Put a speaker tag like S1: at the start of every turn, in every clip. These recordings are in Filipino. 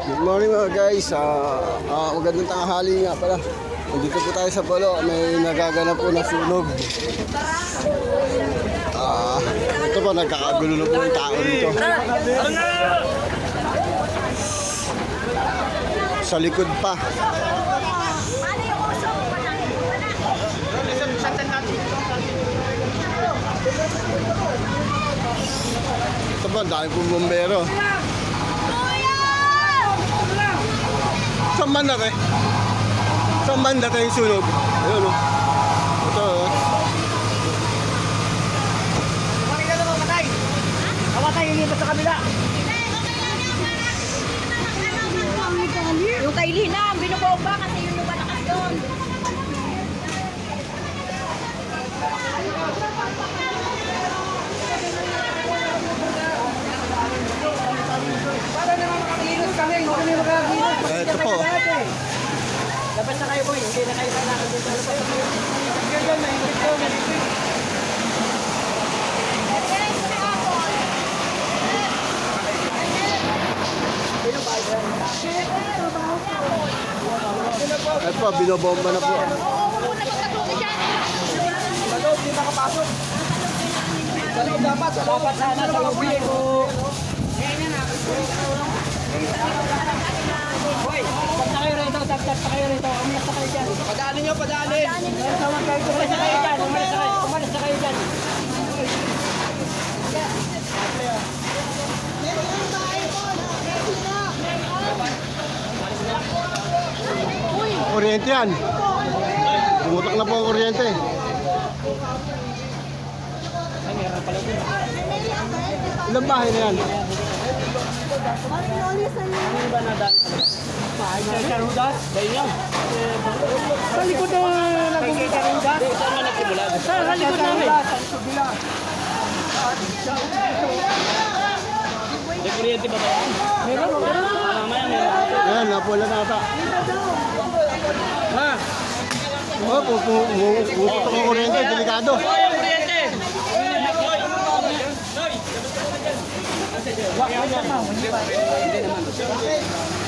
S1: Good morning mga guys. Magandang tanghali nga pala. Nandito po tayo sa Balo. May nagaganap po na sunog. Ito po, nagkakagulo na po yung tao dito. Sa likod pa. Ito po, dahil po bumbero. Saan banda tayo? Saan banda tayo yung sunog? Ayun o. Ito o.
S2: Bakit ka naman matay? Kamatay yung iba sa kabila.
S3: Yung kay Lina, binubomba kasi yun yung malakas doon.
S2: Para naman makakilos kami, hindi kami makakilos.
S1: Ito po.
S2: Labas na kayo boy, hindi na kayo kailangan doon sa labas. Ganyan, mahingit ko, mahingit.
S1: Ito po, binobomba na po.
S2: Sa loob, di makapasok. Sa loob dapat sana sa loob ko. Hoy, punta kayo rito, tagtag pa kayo rito. Umalas na kayo dyan. Padaanin nyo, padaanin. Umalas na kayo dyan, umalas na kayo dyan.
S1: Kuryente yan. Pumutok na po ang kuryente. Ilang bahay na yan?
S2: Sa likod na nagumita rin ba? Sa likod namin.
S4: May kuryente ba ba yan?
S2: Meron.
S4: Mamaya meron.
S1: Ayan, napula na ata.
S2: Ha?
S1: Oh, pumutok ang kuryente. Delikado.
S4: Ay, ang kuryente!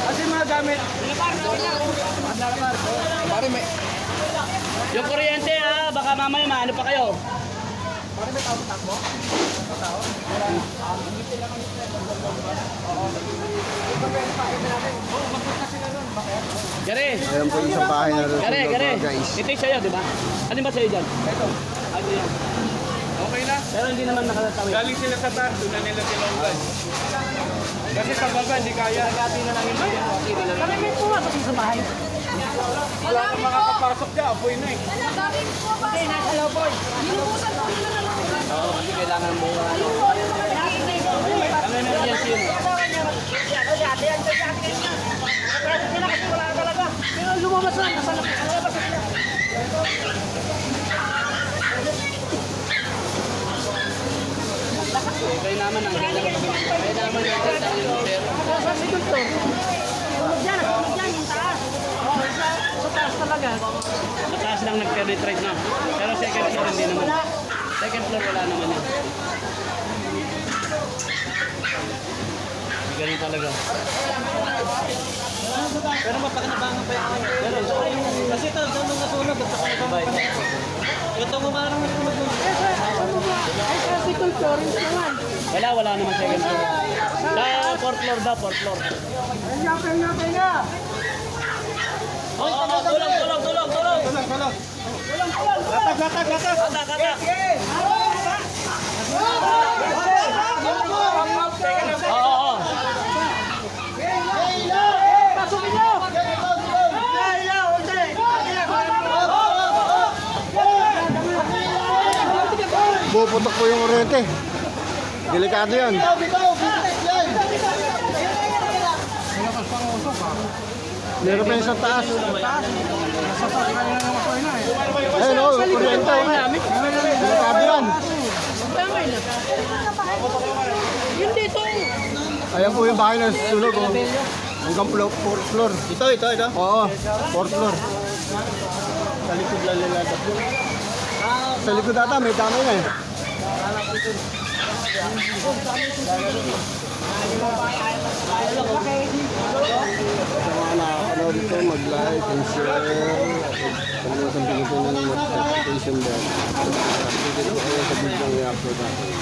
S2: Kasi mga gamit.
S4: Yung kuryente ha, baka mamaya maano pa kayo. Gare!
S1: Ayan po yung isang bahay na rin.
S4: Gare!
S1: Guys.
S4: Ito yung sa'yo, di ba? Alin ba sa'yo dyan? Ito. Ano yan?
S5: Okay na.
S4: Pero hindi naman nakatawid.
S5: Galing sila sa taas, doon na nila silonggan. Kasi sa baba, hindi kaya.
S4: Nagati na lang yung bayan.
S2: Kami may pumasok sa bahay.
S5: Wala nang makakapasok dyan, apoy na eh.
S2: Hindi, nasa loob boy.
S4: Oo, kasi kailangan mo ano. Ano yung emergency yun?
S2: Pero lumabas na, nasa labas na.
S4: Kaya naman ang kaya naman yung
S2: Sa second floor. Tulog dyan yung taas. Sa taas talaga.
S4: mataas lang nag-penetrate na. Pero second floor hindi naman. Second floor wala naman yan. Hindi ganun talaga.
S2: Pero mapakinabangan pa yung pero kasi ito, doon nung nasunog at saka ito mo marang nasunog mo. Ay, sa second floor naman.
S4: Wala naman second floor. Sa fourth floor daw, fourth floor.
S2: Kaya.
S4: Oo, tulong!
S5: Gatag!
S4: Kata! Oo.
S2: Pasukin nyo!
S1: Puputok po yung kuryente. Delikado yan. Meron pa yung sa taas. Ayun o, kuryente. Delikado yan.
S2: Yun dito.
S1: Ayan po yung bahay na sunog. Hanggang fourth floor. Ito. Oo, fourth floor. Sa likod lang nila. Sa likod ata, may damay na eh. like and share. Kung ano sa pinutunan ng notification bell. Updated po kayo sa video ng i-upload natin.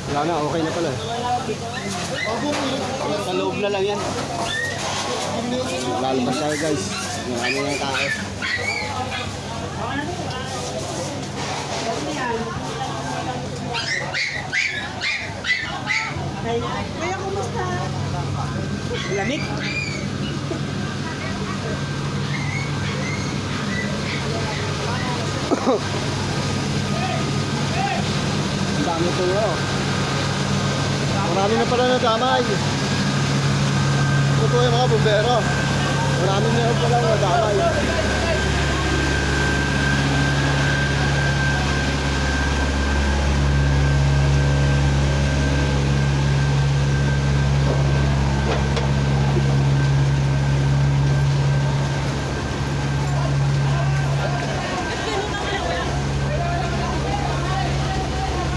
S1: Wala na, okay na pala.
S2: Sa loob na lang yan.
S1: Lalabas tayo guys. Marami ng tao.
S3: Kuya, kumusta?
S2: Lamig.
S1: Ang dami ito yun. Marami na pala nadamay. Ito po yung mga bumbero. Marami na pala nadamay.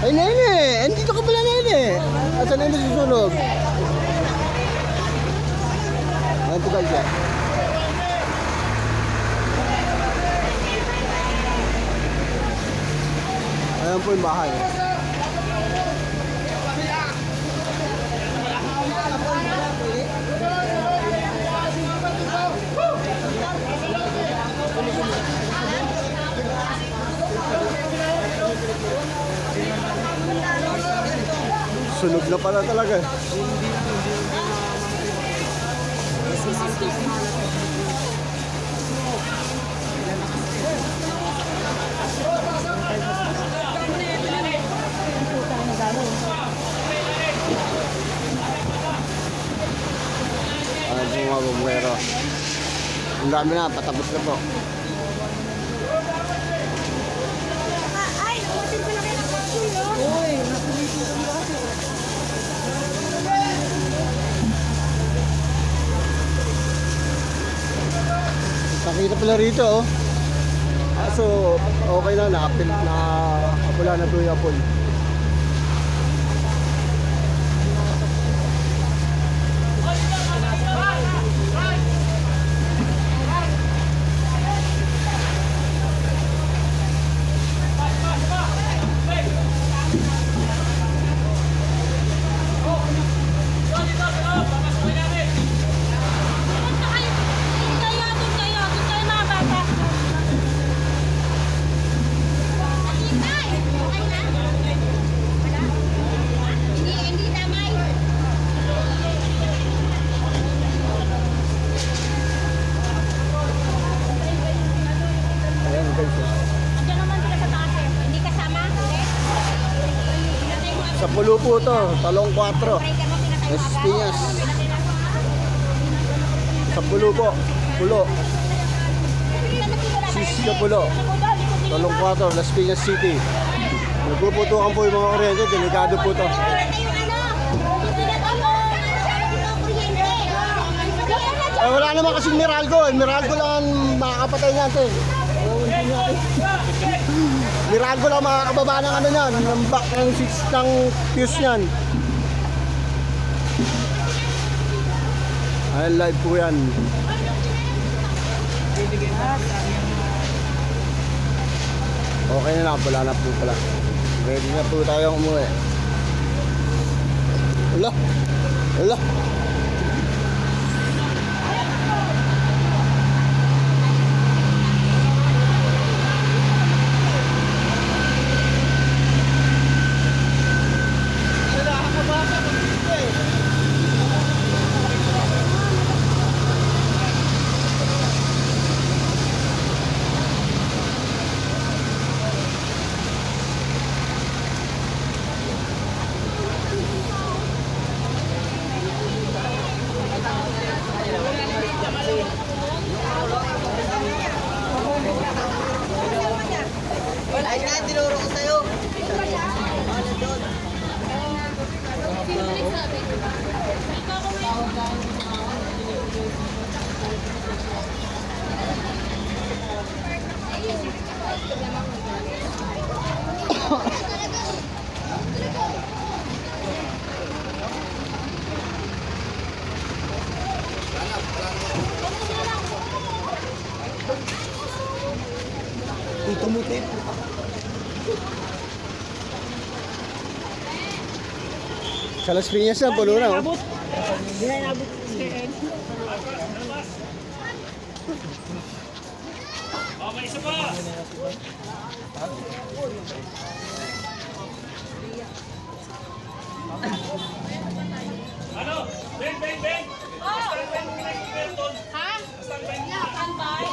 S1: Ay, Nene! Andito ka pala, Nene! Asan na yung susunog? Ayan po guys, yan. Ayan po yung bahay. Sunog na pala talaga. Ayan po mga bumbero. Ang dami na, patapos na po.
S3: Ay, nakutin ko na kayo ng kapsul, no?
S1: Nakita pala rito, oh. So, okay na, nakapula na po yung apol. Ayan guys, oh.
S3: Andiyan naman sila sa taas eh. Hindi kasama?
S1: Sa pulo po to, talong 4.
S3: Breaker mo pinatay
S1: Las Piñas. Sa pulo po, pulo. Sa pulo. Talong 4, Las Piñas City. Nagpuputukan po yung mga kuryente, delikado po to. Eh, wala naman kasing Meralco. Meralco lang ang makakapatay natin. Meralco lang makakababa ng ano yan, ng back ng 6 ng fuse yan. Ay, live po yan. Okay na lang, wala na po pala. Ready na po tayong umuwi. Wala. Wala. Sa Las Piñas na, puno na. Oh.
S2: Hindi na inabot.
S5: Okay, isa pa. Ano? Ben, Ben, Ben! Basta Ben, Benton.
S3: Ha?
S5: Basta Ben.
S3: Standby.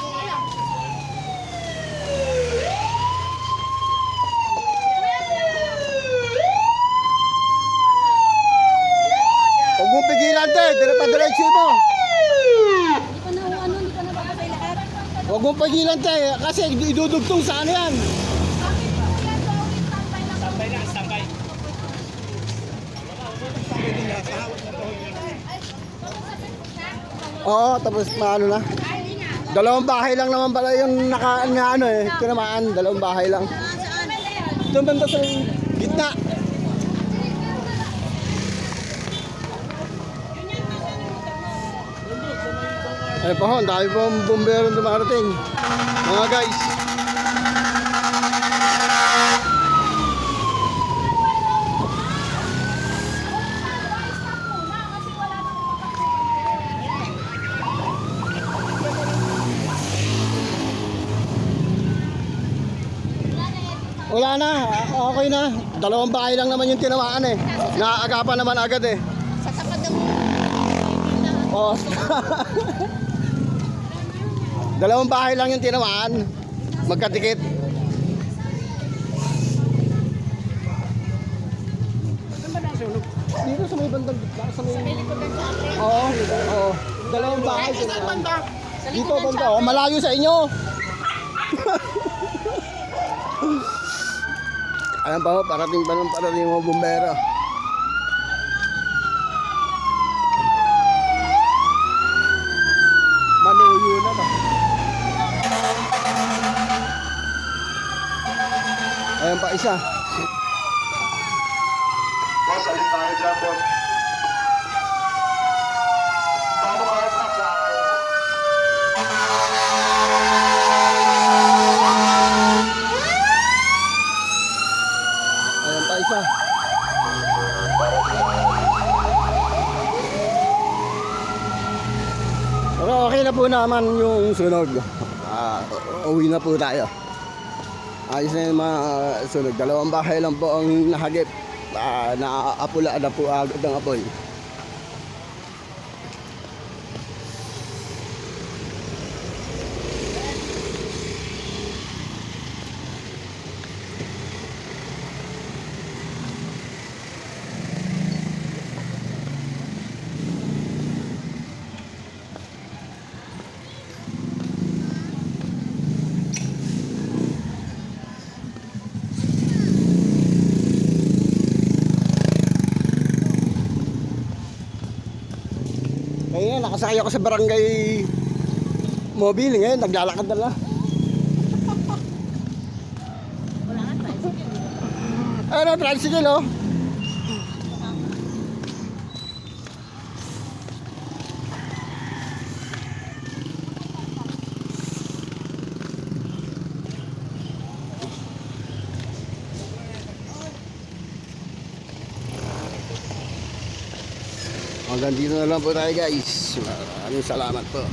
S1: Huwag mong pigilan, te. Padiretso mo.
S3: Hindi ko na hindi ko na babasay lahat.
S1: Huwag mong pigilan, te. Kasi idudugtong sa ano yan.
S3: Bakit po yan? Always standby lang.
S5: Standby na, standby.
S1: Oo, tapos maano na. Dalawang bahay lang naman pala yung ano eh. Tinamaan, dalawang bahay lang. Doon banda sa gitna. Ay pa ho, ang dami pong bumbero dumarating. Mga guys. Wala na, okay na. Dalawang bahay lang naman yung tinamaan eh. Naaagapan naman agad eh.
S3: Sa tapat ng
S1: Oh. Dalawang bahay lang yung tinamaan. Magkadikit. Dito sa may bandang gitna, sa may... Oo, oo. Dalawang bahay. Dito banda, oh, malayo sa inyo. Alam ba ho, parating yung mga bumbero. Manuyo na ba? Ayan pa isa.
S6: Boss, alis tayo dyan, boss. Paano ka sa akin?
S1: Ayan pa isa. Pero okay na po naman yung sunog. Uwi na po tayo. Ayos na yung mga sunog. Dalawang bahay lang po ang nahagip. Naapula na po agad ang apoy. Ngayon, nakasakay ako sa barangay mobile. Ngayon, naglalakad na lang. Ano, tricycle, oh. Hanggang dito na lang po tayo guys. Maraming salamat po.